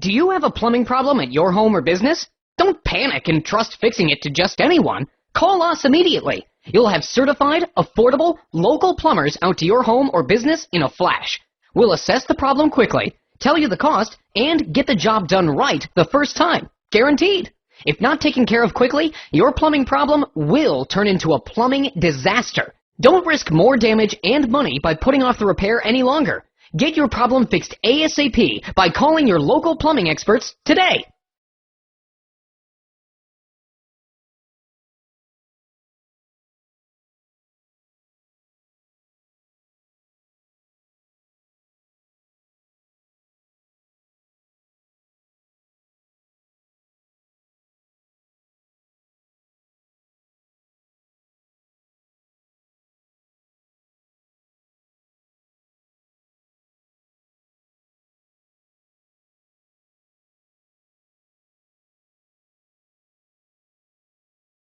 Do you have a plumbing problem at your home or business? Don't panic and trust fixing it to just anyone. Call us immediately. You'll have certified, affordable, local plumbers out to your home or business in a flash. We'll assess the problem quickly, tell you the cost, and get the job done right the first time. Guaranteed. If not taken care of quickly, your plumbing problem will turn into a plumbing disaster. Don't risk more damage and money by putting off the repair any longer. Get your problem fixed ASAP by calling your local plumbing experts today.